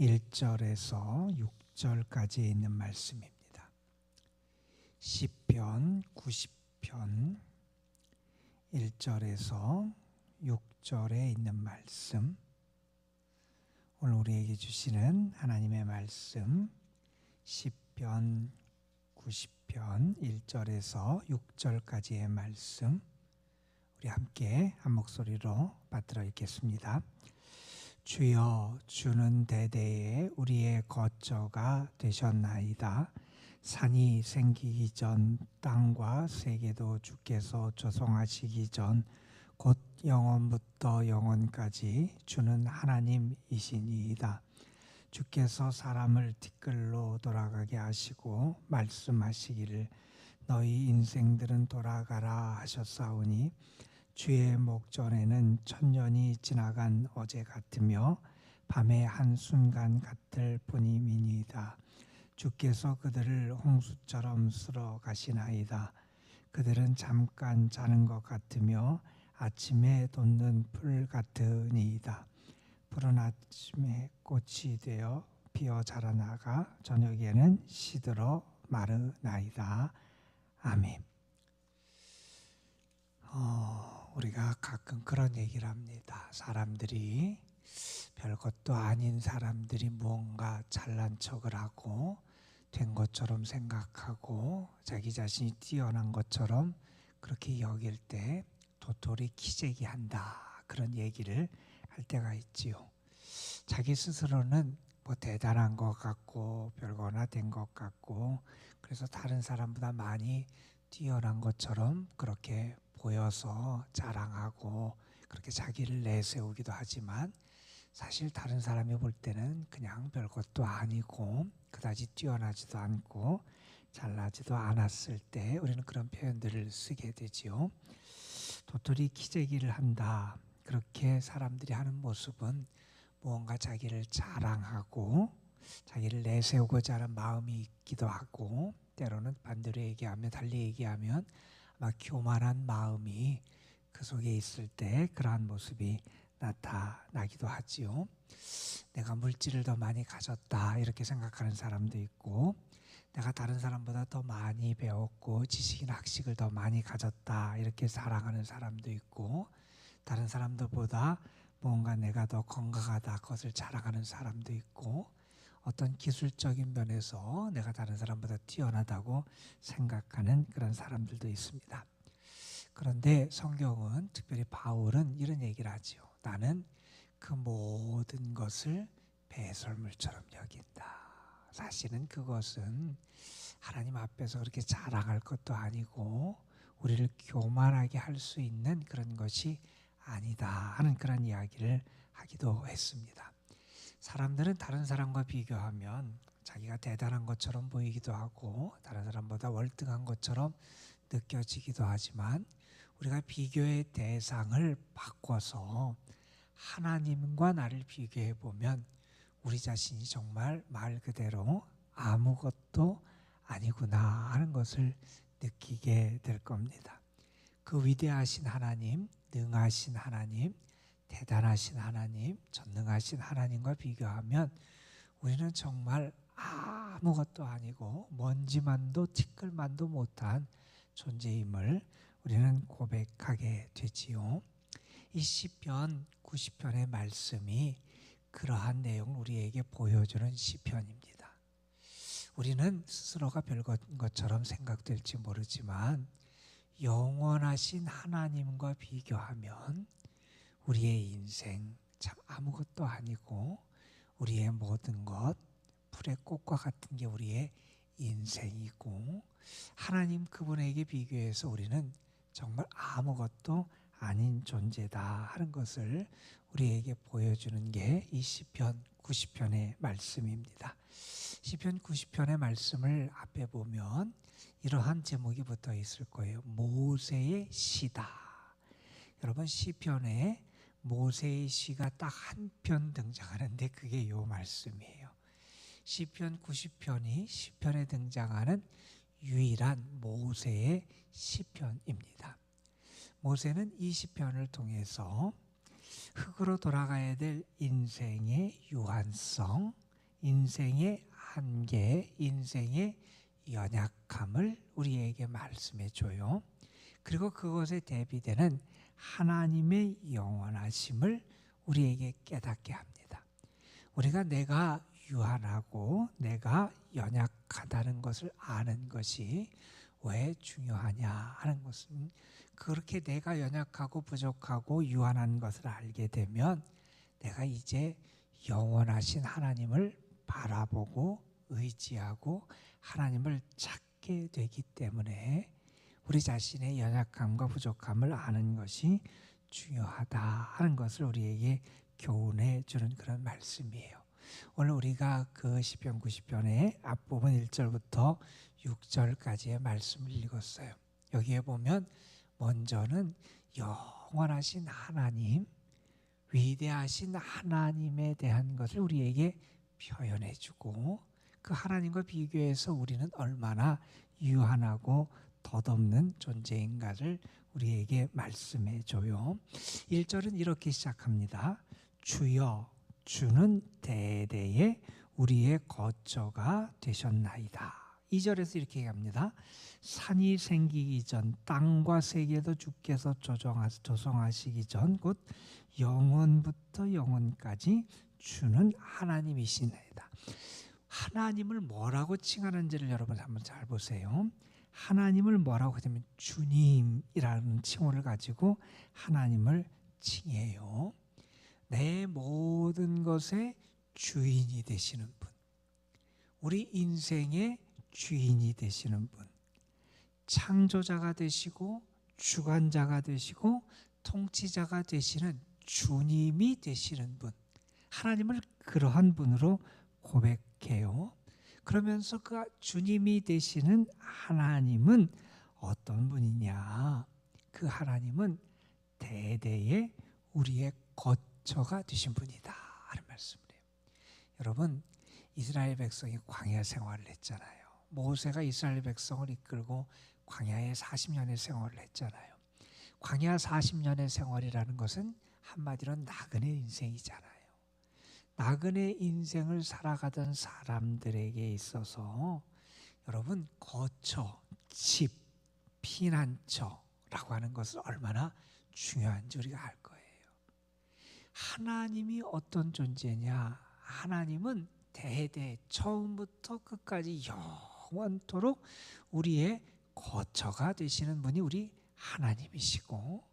1절에서 6절까지 있는 말씀입니다. 시편 90편 1절에서 6절에 있는 말씀, 오늘 우리에게 주시는 하나님의 말씀, 시편 90편 1절에서 6절까지의 말씀, 우리 함께 한 목소리로 받들어 읽겠습니다. 주여, 주는 대대에 우리의 거처가 되셨나이다. 산이 생기기 전, 땅과 세계도 주께서 조성하시기 전, 곧 영원부터 영원까지 주는 하나님이시니이다. 주께서 사람을 티끌로 돌아가게 하시고 말씀하시기를 너희 인생들은 돌아가라 하셨사오니, 주의 목전에는 천년이 지나간 어제 같으며 밤의 한순간 같을 뿐임이니이다. 주께서 그들을 홍수처럼 쓸어 가시나이다. 그들은 잠깐 자는 것 같으며 아침에 돋는 풀 같으니이다. 푸른 아침에 꽃이 되어 피어 자라나가 저녁에는 시들어 마르나이다. 아멘. 우리가 가끔 그런 얘기를 합니다. 사람들이, 별것도 아닌 사람들이 무언가 잘난 척을 하고 된 것처럼 생각하고 자기 자신이 뛰어난 것처럼 그렇게 여길 때 도토리 키재기한다, 그런 얘기를 할 때가 있지요. 자기 스스로는 뭐 대단한 것 같고 별거나 된 것 같고, 그래서 다른 사람보다 많이 뛰어난 것처럼 그렇게 보여서 자랑하고 그렇게 자기를 내세우기도 하지만, 사실 다른 사람이 볼 때는 그냥 별것도 아니고 그다지 뛰어나지도 않고 잘나지도 않았을 때 우리는 그런 표현들을 쓰게 되지요. 도토리 키재기를 한다, 그렇게 사람들이 하는 모습은 무언가 자기를 자랑하고 자기를 내세우고자 하는 마음이 있기도 하고, 때로는 반대로 얘기하면, 달리 얘기하면 아마 교만한 마음이 그 속에 있을 때 그러한 모습이 나타나기도 하지요. 내가 물질을 더 많이 가졌다, 이렇게 생각하는 사람도 있고, 내가 다른 사람보다 더 많이 배웠고 지식이나 학식을 더 많이 가졌다, 이렇게 자랑하는 사람도 있고, 다른 사람들보다 뭔가 내가 더 건강하다, 그것을 자랑하는 사람도 있고, 어떤 기술적인 면에서 내가 다른 사람보다 뛰어나다고 생각하는 그런 사람들도 있습니다. 그런데 성경은, 특별히 바울은 이런 얘기를 하죠. 나는 그 모든 것을 배설물처럼 여긴다. 사실은 그것은 하나님 앞에서 그렇게 자랑할 것도 아니고 우리를 교만하게 할 수 있는 그런 것이 아니다 하는 그런 이야기를 하기도 했습니다. 사람들은 다른 사람과 비교하면 자기가 대단한 것처럼 보이기도 하고 다른 사람보다 월등한 것처럼 느껴지기도 하지만, 우리가 비교의 대상을 바꿔서 하나님과 나를 비교해 보면 우리 자신이 정말 말 그대로 아무것도 아니구나 하는 것을 느끼게 될 겁니다. 그 위대하신 하나님, 능하신 하나님, 대단하신 하나님, 전능하신 하나님과 비교하면 우리는 정말 아무것도 아니고 먼지만도 티끌만도 못한 존재임을 우리는 고백하게 되지요. 이 시편 90편의 말씀이 그러한 내용을 우리에게 보여주는 시편입니다. 우리는 스스로가 별것인 것처럼 생각될지 모르지만 영원하신 하나님과 비교하면 우리의 인생 참 아무것도 아니고, 우리의 모든 것, 풀의 꽃과 같은 게 우리의 인생이고, 하나님 그분에게 비교해서 우리는 정말 아무것도 아닌 존재다 하는 것을 우리에게 보여주는 게 이 시편 90편의 말씀입니다. 시편 90편의 말씀을 앞에 보면 이러한 제목이 붙어 있을 거예요. 모세의 시다. 여러분, 시편에 모세의 시가 딱 한 편 등장하는데 그게 이 말씀이에요. 시편 90편이 시편에 등장하는 유일한 모세의 시편입니다. 모세는 이 시편을 통해서 흙으로 돌아가야 될 인생의 유한성, 인생의 한계, 인생의 연약함을 우리에게 말씀해 줘요. 그리고 그것에 대비되는 하나님의 영원하심을 우리에게 깨닫게 합니다. 우리가 내가 유한하고 내가 연약하다는 것을 아는 것이 왜 중요하냐 하는 것은, 그렇게 내가 연약하고 부족하고 유한한 것을 알게 되면 내가 이제 영원하신 하나님을 바라보고 의지하고 하나님을 찾게 되기 때문에 우리 자신의 연약함과 부족함을 아는 것이 중요하다 하는 것을 우리에게 교훈해 주는 그런 말씀이에요. 오늘 우리가 그 시편 90편의 앞부분 1절부터 6절까지의 말씀을 읽었어요. 여기에 보면 먼저는 영원하신 하나님, 위대하신 하나님에 대한 것을 우리에게 표현해 주고, 그 하나님과 비교해서 우리는 얼마나 유한하고 덧없는 존재인가를 우리에게 말씀해 줘요. 1절은 이렇게 시작합니다. 주여, 주는 대대에 우리의 거처가 되셨나이다. 2절에서 이렇게 얘기합니다. 산이 생기기 전, 땅과 세계도 주께서 조성하시기 전, 곧 영원부터 영원까지 주는 하나님이시나이다. 하나님을 뭐라고 칭하는지를 여러분 한번 잘 보세요. 하나님을 뭐라고 하냐면 주님이라는 칭호를 가지고 하나님을 칭해요. 내 모든 것의 주인이 되시는 분, 우리 인생의 주인이 되시는 분, 창조자가 되시고 주관자가 되시고 통치자가 되시는 주님이 되시는 분, 하나님을 그러한 분으로 고백해요. 그러면서 그 주님이 되시는 하나님은 어떤 분이냐? 그 하나님은 대대에 우리의 거처가 되신 분이다 하는 말씀을 해요. 여러분, 이스라엘 백성이 광야 생활을 했잖아요. 모세가 이스라엘 백성을 이끌고 광야에 40년의 생활을 했잖아요. 광야 40년의 생활이라는 것은 한마디로 나그네 인생이잖아요. 나그네 인생을 살아가던 사람들에게 있어서 여러분, 거처, 집, 피난처라고 하는 것을 얼마나 중요한지 우리가 알 거예요. 하나님이 어떤 존재냐? 하나님은 대대 처음부터 끝까지 영원토록 우리의 거처가 되시는 분이 우리 하나님이시고,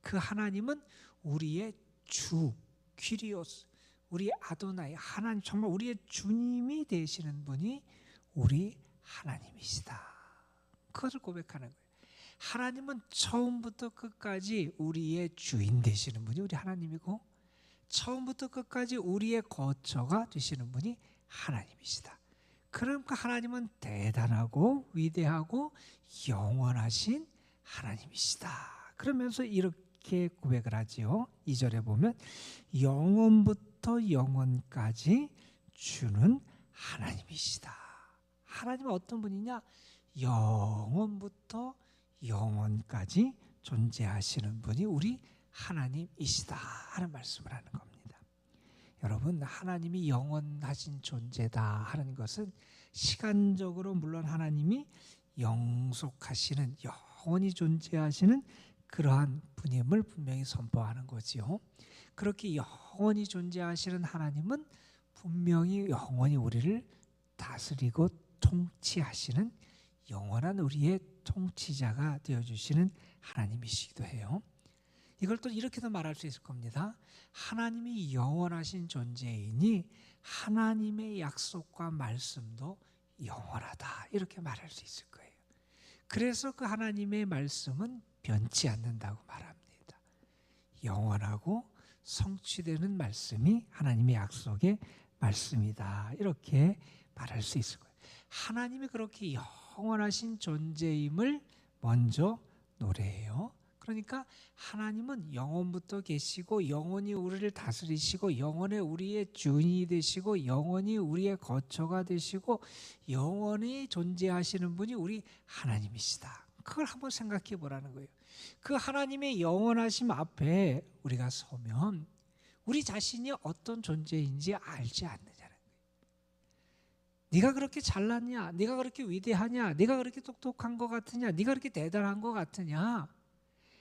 그 하나님은 우리의 주, 퀴리오스, 우리 아도나이, 하나님, 정말 우리의 주님이 되시는 분이 우리 하나님이시다. 그것을 고백하는 거예요. 하나님은 처음부터 끝까지 우리의 주인 되시는 분이 우리 하나님이고, 처음부터 끝까지 우리의 거처가 되시는 분이 하나님이시다. 그러니까 하나님은 대단하고 위대하고 영원하신 하나님이시다. 그러면서 이렇게 고백을 하지요. 2절에 보면 영원부터 영원까지 주는 하나님이시다. 하나님은 어떤 분이냐? 영원부터 영원까지 존재하시는 분이 우리 하나님이시다 하는 말씀을 하는 겁니다. 여러분, 하나님이 영원하신 존재다 하는 것은 시간적으로 물론 하나님이 영속하시는, 영원히 존재하시는 그러한 분임을 분명히 선포하는 거지요. 그렇게 영원히 존재하시는 하나님은 분명히 영원히 우리를 다스리고 통치하시는 영원한 우리의 통치자가 되어주시는 하나님이시기도 해요. 이걸 또 이렇게도 말할 수 있을 겁니다. 하나님이 영원하신 존재이니 하나님의 약속과 말씀도 영원하다, 이렇게 말할 수 있을 거예요. 그래서 그 하나님의 말씀은 변치 않는다고 말합니다. 영원하고 성취되는 말씀이 하나님의 약속의 말씀이다, 이렇게 말할 수 있을 거예요. 하나님이 그렇게 영원하신 존재임을 먼저 노래해요. 그러니까 하나님은 영원부터 계시고 영원히 우리를 다스리시고 영원히 우리의 주인이 되시고 영원히 우리의 거처가 되시고 영원히 존재하시는 분이 우리 하나님이시다. 그걸 한번 생각해 보라는 거예요. 그 하나님의 영원하심 앞에 우리가 서면 우리 자신이 어떤 존재인지 알지 않느냐는 거예요. 네가 그렇게 잘났냐? 네가 그렇게 위대하냐? 네가 그렇게 똑똑한 것 같으냐? 네가 그렇게 대단한 것 같으냐?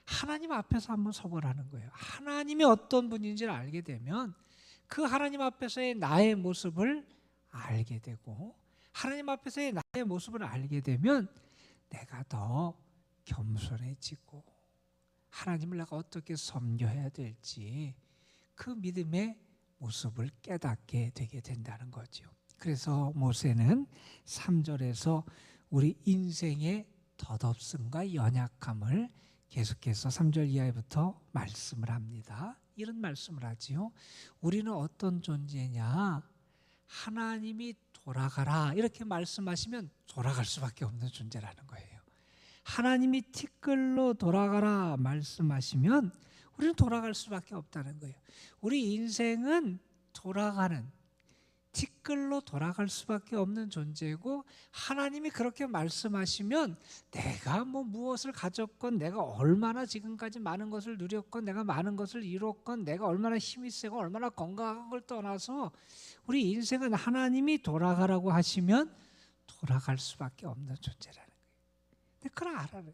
하나님 앞에서 한번 서보라는 거예요. 하나님이 어떤 분인지를 알게 되면 그 하나님 앞에서의 나의 모습을 알게 되고, 하나님 앞에서의 나의 모습을 알게 되면 내가 더 겸손해지고 하나님을 내가 어떻게 섬겨야 될지 그 믿음의 모습을 깨닫게 되게 된다는 거죠. 그래서 모세는 3절에서 우리 인생의 덧없음과 연약함을 계속해서 3절 이하부터 말씀을 합니다. 이런 말씀을 하지요. 우리는 어떤 존재냐? 하나님이 돌아가라 이렇게 말씀하시면 돌아갈 수밖에 없는 존재라는 거예요. 하나님이 티끌로 돌아가라 말씀하시면 우리는 돌아갈 수밖에 없다는 거예요. 우리 인생은 돌아가는, 티끌로 돌아갈 수밖에 없는 존재고, 하나님이 그렇게 말씀하시면 내가 무엇을 가졌건, 내가 얼마나 지금까지 많은 것을 누렸건, 내가 많은 것을 이뤘건, 내가 얼마나 힘이 세고 얼마나 건강한 걸 떠나서 우리 인생은 하나님이 돌아가라고 하시면 돌아갈 수밖에 없는 존재라는 거예요. 근데 그걸 알아요.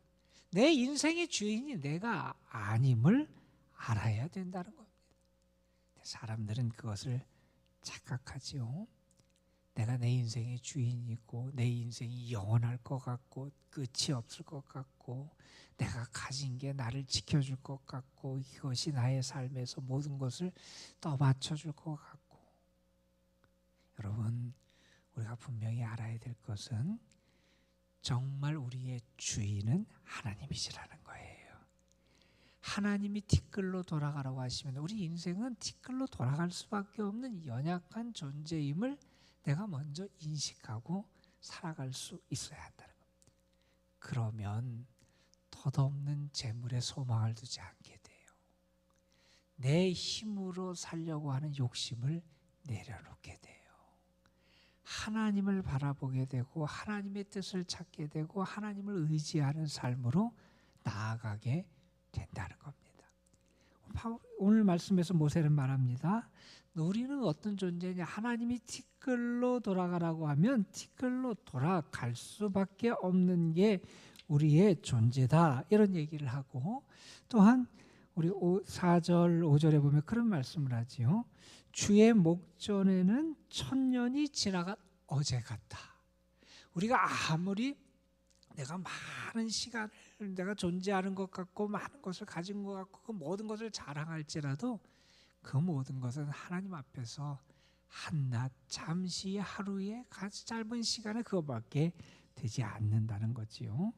내 인생의 주인이 내가 아님을 알아야 된다는 겁니다. 사람들은 그것을 착각하지요. 내가 내 인생의 주인이고 내 인생이 영원할 것 같고 끝이 없을 것 같고 내가 가진 게 나를 지켜줄 것 같고 이것이 나의 삶에서 모든 것을 떠받쳐줄 것 같고, 여러분 우리가 분명히 알아야 될 것은 정말 우리의 주인은 하나님이시라는 거예요. 하나님이 티끌로 돌아가라고 하시면 우리 인생은 티끌로 돌아갈 수밖에 없는 연약한 존재임을 내가 먼저 인식하고 살아갈 수 있어야 한다는 겁니다. 그러면 덧없는 재물에 소망을 두지 않게 돼요. 내 힘으로 살려고 하는 욕심을 내려놓게 돼요. 하나님을 바라보게 되고 하나님의 뜻을 찾게 되고 하나님을 의지하는 삶으로 나아가게 된다는 겁니다. 오늘 말씀에서 모세는 말합니다. 우리는 어떤 존재냐? 하나님이 티끌로 돌아가라고 하면 티끌로 돌아갈 수밖에 없는 게 우리의 존재다, 이런 얘기를 하고, 또한 우리 4절 5절에 보면 그런 말씀을 하지요. 주의 목전에는 천년이 지나간 어제 같다. 우리가 아무리 내가 많은 시간을 내가 존재하는 것 같고 많은 것을 가진 것 같고 그 모든 것을 자랑할지라도 그 모든 것은 하나님 앞에서 한낮 잠시 하루의 아주 짧은 시간에 그거밖에 되지 않는다는 거지요.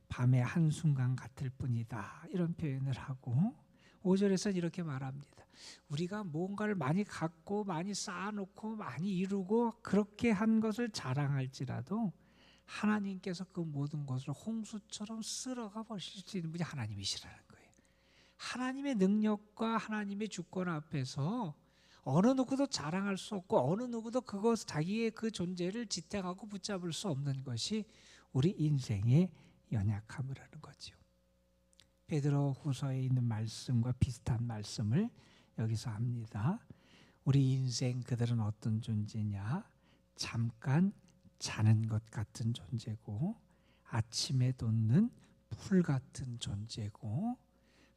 밤의 한순간 같을 뿐이다, 이런 표현을 하고 5절에서는 이렇게 말합니다. 우리가 뭔가를 많이 갖고 많이 쌓아놓고 많이 이루고 그렇게 한 것을 자랑할지라도 하나님께서 그 모든 것을 홍수처럼 쓸어가 버리실 수 있는 분이 하나님이시라는 거예요. 하나님의 능력과 하나님의 주권 앞에서 어느 누구도 자랑할 수 없고 어느 누구도 그것 자기의 그 존재를 지탱하고 붙잡을 수 없는 것이 우리 인생의 연약함이라는 거죠. 베드로후서에 있는 말씀과 비슷한 말씀을 여기서 합니다. 우리 인생 그들은 어떤 존재냐? 잠깐 자는 것 같은 존재고 아침에 돋는 풀 같은 존재고,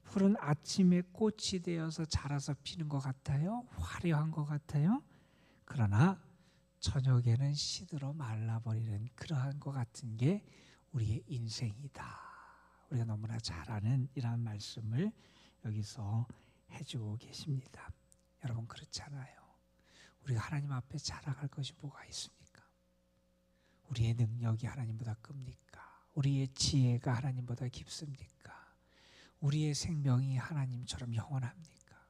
풀은 아침에 꽃이 되어서 자라서 피는 것 같아요. 화려한 것 같아요. 그러나 저녁에는 시들어 말라버리는 그러한 것 같은 게 우리의 인생이다. 우리가 너무나 잘 아는 이러한 말씀을 여기서 해주고 계십니다. 여러분 그렇잖아요. 우리가 하나님 앞에 자랑할 것이 뭐가 있습니까? 우리의 능력이 하나님보다 큽니까? 우리의 지혜가 하나님보다 깊습니까? 우리의 생명이 하나님처럼 영원합니까?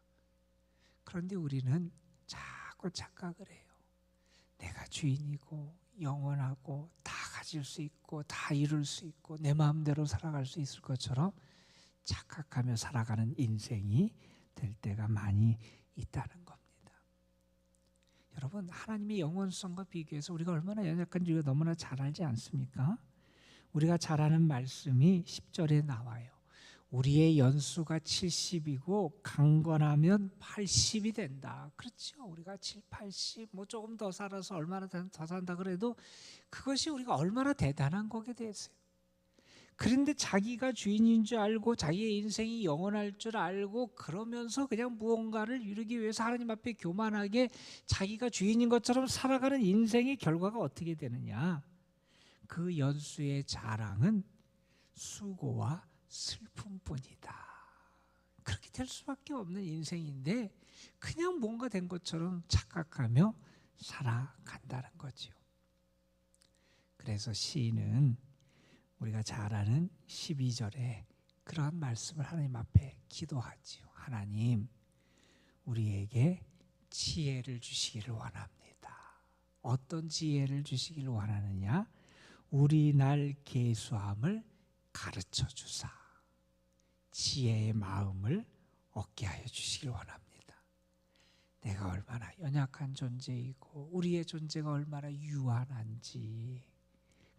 그런데 우리는 자꾸 착각을 해요. 내가 주인이고 영원하고 다 가질 수 있고 다 이룰 수 있고 내 마음대로 살아갈 수 있을 것처럼 착각하며 살아가는 인생이 될 때가 많이 있다는 겁니다. 여러분 하나님의 영원성과 비교해서 우리가 얼마나 연약한지 우리가 너무나 잘 알지 않습니까? 우리가 잘 아는 말씀이 10절에 나와요. 우리의 연수가 70이고 강건하면 80이 된다. 그렇죠. 우리가 7, 80, 뭐 조금 더 살아서 얼마나 더 산다 그래도 그것이 우리가 얼마나 대단한 거게 됐어요. 그런데 자기가 주인인 줄 알고 자기의 인생이 영원할 줄 알고 그러면서 그냥 무언가를 이루기 위해서 하나님 앞에 교만하게 자기가 주인인 것처럼 살아가는 인생의 결과가 어떻게 되느냐? 그 연수의 자랑은 수고와 슬픔뿐이다. 그렇게 될 수밖에 없는 인생인데 그냥 뭔가 된 것처럼 착각하며 살아간다는 거지요. 그래서 시인은 우리가 잘 아는 12절에 그러한 말씀을 하나님 앞에 기도하지요. 하나님, 우리에게 지혜를 주시기를 원합니다. 어떤 지혜를 주시기를 원하느냐? 우리 날 계수함을 가르쳐 주사 지혜의 마음을 얻게 하여 주시길 원합니다. 내가 얼마나 연약한 존재이고 우리의 존재가 얼마나 유한한지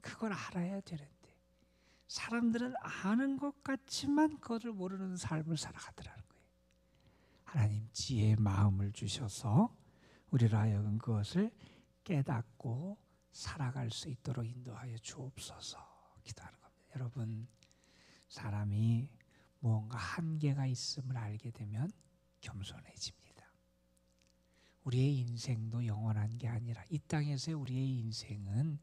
그걸 알아야 되는데 사람들은 아는 것 같지만 그것을 모르는 삶을 살아가더라는 거예요. 하나님 지혜의 마음을 주셔서 우리로 하여금 그것을 깨닫고 살아갈 수 있도록 인도하여 주옵소서 기도하는 겁니다. 여러분, 사람이 무언가 한계가 있음을 알게 되면 겸손해집니다. 우리의 인생도 영원한 게 아니라 이 땅에서의 우리의 인생은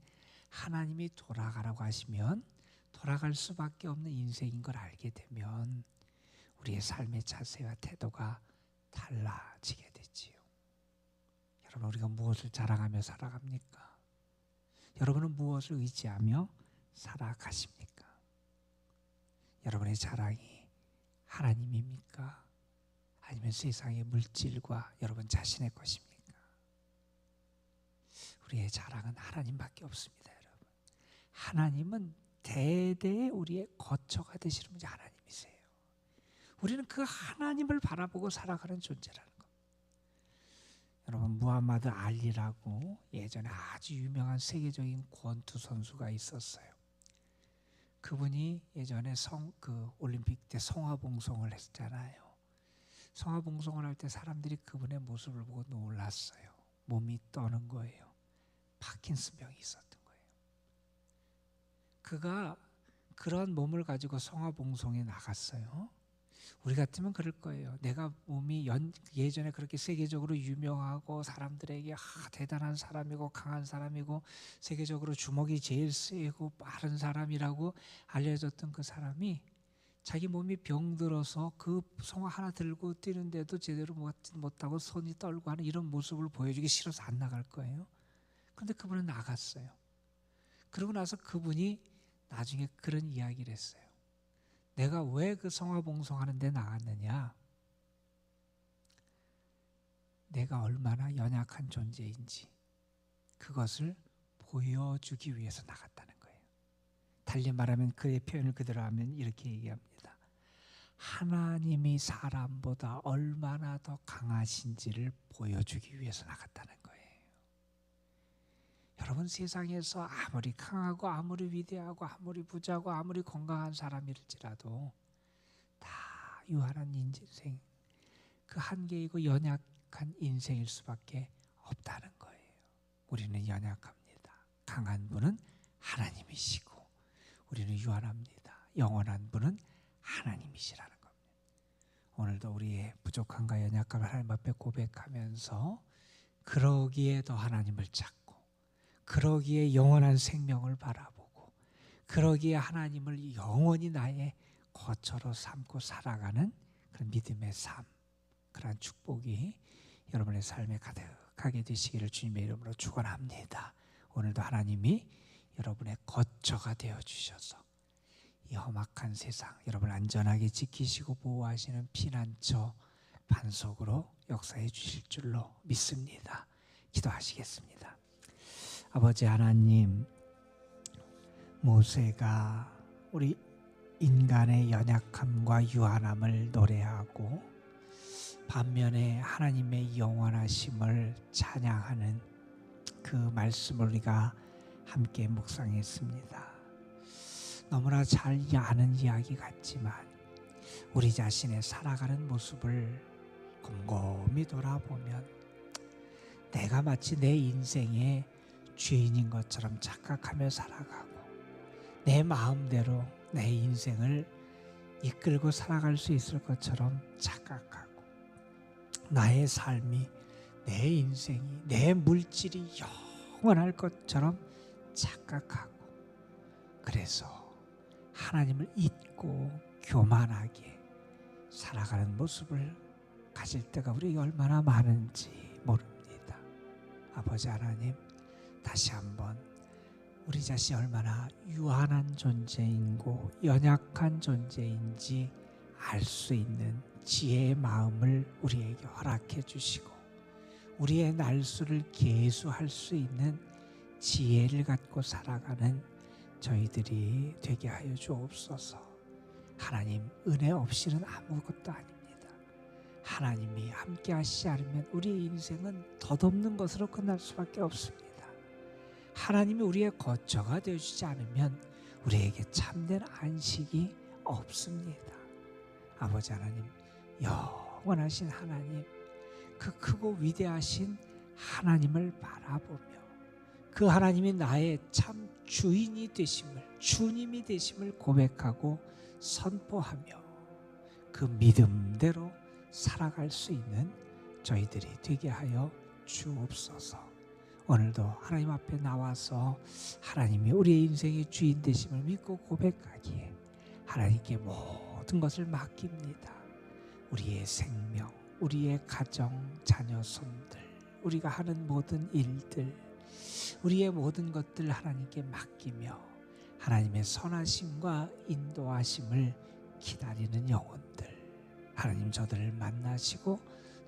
하나님이 돌아가라고 하시면 돌아갈 수밖에 없는 인생인 걸 알게 되면 우리의 삶의 자세와 태도가 달라지게 되지요. 여러분, 우리가 무엇을 자랑하며 살아갑니까? 여러분은 무엇을 의지하며 살아가십니까? 여러분의 자랑이 하나님입니까? 아니면 세상의 물질과 여러분 자신의 것입니까? 우리의 자랑은 하나님밖에 없습니다, 여러분. 하나님은 대대의 우리의 거처가 되시는 분이 하나님이세요. 우리는 그 하나님을 바라보고 살아가는 존재라는 겁니다. 여러분, 무하마드 알리라고 예전에 아주 유명한 세계적인 권투 선수가 있었어요. 그분이 예전에 올림픽 때 성화봉송을 했잖아요. 성화봉송을 할 때 사람들이 그분의 모습을 보고 놀랐어요. 몸이 떠는 거예요. 파킨슨병이 있었던 거예요. 그가 그런 몸을 가지고 성화봉송에 나갔어요. 우리 같으면 그럴 거예요. 내가 몸이 예전에 그렇게 세계적으로 유명하고 사람들에게 대단한 사람이고 강한 사람이고 세계적으로 주먹이 제일 세고 빠른 사람이라고 알려졌던 그 사람이 자기 몸이 병들어서 그 성화 하나 들고 뛰는데도 제대로 못하고 손이 떨고 하는 이런 모습을 보여주기 싫어서 안 나갈 거예요. 그런데 그분은 나갔어요. 그러고 나서 그분이 나중에 그런 이야기를 했어요. 내가 왜 그 성화봉송하는 데 나갔느냐? 내가 얼마나 연약한 존재인지 그것을 보여주기 위해서 나갔다는 거예요. 달리 말하면 그의 표현을 그대로 하면 이렇게 얘기합니다. 하나님이 사람보다 얼마나 더 강하신지를 보여주기 위해서 나갔다는 거예요. 여러분, 세상에서 아무리 강하고 아무리 위대하고 아무리 부자고 아무리 건강한 사람일지라도 다 유한한 인생, 그 한계이고 연약한 인생일 수밖에 없다는 거예요. 우리는 연약합니다. 강한 분은 하나님이시고 우리는 유한합니다. 영원한 분은 하나님이시라는 겁니다. 오늘도 우리의 부족함과 연약함을 하나님 앞에 고백하면서 그러기에 더 하나님을 찾고 그러기에 영원한 생명을 바라보고 그러기에 하나님을 영원히 나의 거처로 삼고 살아가는 그런 믿음의 삶, 그런 축복이 여러분의 삶에 가득하게 되시기를 주님의 이름으로 축원합니다. 오늘도 하나님이 여러분의 거처가 되어주셔서 이 험악한 세상 여러분을 안전하게 지키시고 보호하시는 피난처 반석으로 역사해 주실 줄로 믿습니다. 기도하시겠습니다. 아버지 하나님, 모세가 우리 인간의 연약함과 유한함을 노래하고 반면에 하나님의 영원하심을 찬양하는 그 말씀을 우리가 함께 묵상했습니다. 너무나 잘 아는 이야기 같지만 우리 자신의 살아가는 모습을 곰곰이 돌아보면 내가 마치 내 인생의 주인인 것처럼 착각하며 살아가고 내 마음대로 내 인생을 이끌고 살아갈 수 있을 것처럼 착각하고 나의 삶이 내 인생이 내 물질이 영원할 것처럼 착각하고 그래서 하나님을 잊고 교만하게 살아가는 모습을 가질 때가 우리에게 얼마나 많은지 모릅니다. 아버지 하나님, 다시 한번 우리 자신이 얼마나 유한한 존재이고 연약한 존재인지 알 수 있는 지혜의 마음을 우리에게 허락해 주시고 우리의 날수를 계수할 수 있는 지혜를 갖고 살아가는 저희들이 되게 하여 주옵소서. 하나님, 은혜 없이는 아무것도 아닙니다. 하나님이 함께 하시지 않으면 우리의 인생은 덧없는 것으로 끝날 수밖에 없습니다. 하나님이 우리의 거처가 되어주지 않으면 우리에게 참된 안식이 없습니다. 아버지 하나님, 영원하신 하나님, 그 크고 위대하신 하나님을 바라보며 그 하나님이 나의 참 주인이 되심을, 주님이 되심을 고백하고 선포하며 그 믿음대로 살아갈 수 있는 저희들이 되게 하여 주옵소서. 오늘도 하나님 앞에 나와서 하나님이 우리의 인생의 주인 되심을 믿고 고백하기에 하나님께 모든 것을 맡깁니다. 우리의 생명, 우리의 가정, 자녀, 손들, 우리가 하는 모든 일들, 우리의 모든 것들 하나님께 맡기며 하나님의 선하심과 인도하심을 기다리는 영혼들, 하나님 저들을 만나시고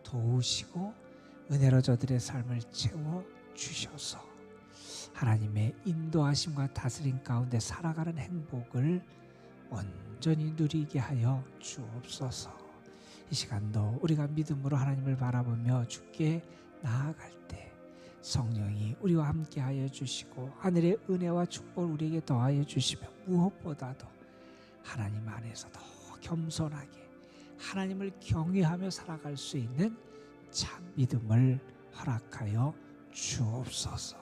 도우시고 은혜로 저들의 삶을 채워 주셔서 하나님의 인도하심과 다스림 가운데 살아가는 행복을 온전히 누리게 하여 주옵소서. 이 시간도 우리가 믿음으로 하나님을 바라보며 주께 나아갈 때 성령이 우리와 함께 하여 주시고 하늘의 은혜와 축복을 우리에게 더하여 주시며 무엇보다도 하나님 안에서 더 겸손하게 하나님을 경외하며 살아갈 수 있는 참 믿음을 허락하여 주옵소서.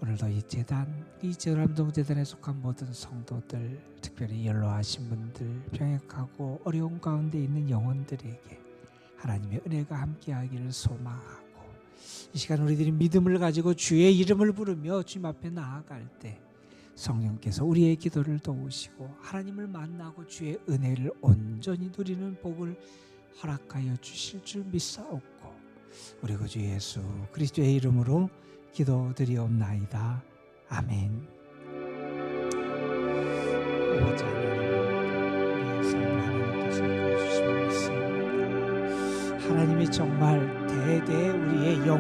오늘도 이 재단, 이 제람동재단에 속한 모든 성도들, 특별히 연로하신 분들, 병약하고 어려운 가운데 있는 영혼들에게 하나님의 은혜가 함께하기를 소망하고 이 시간 우리들이 믿음을 가지고 주의 이름을 부르며 주님 앞에 나아갈 때 성령께서 우리의 기도를 도우시고 하나님을 만나고 주의 은혜를 온전히 누리는 복을 허락하여 주실 줄 믿사옵고 우리 구주 예수 그리스도의 이름으로 기도드리옵나이다. 아멘. 아버지 하나님, 우리의 삶을 하나님께서 이끌어주심을 믿습니다. 하나님이 정말 대대 우리의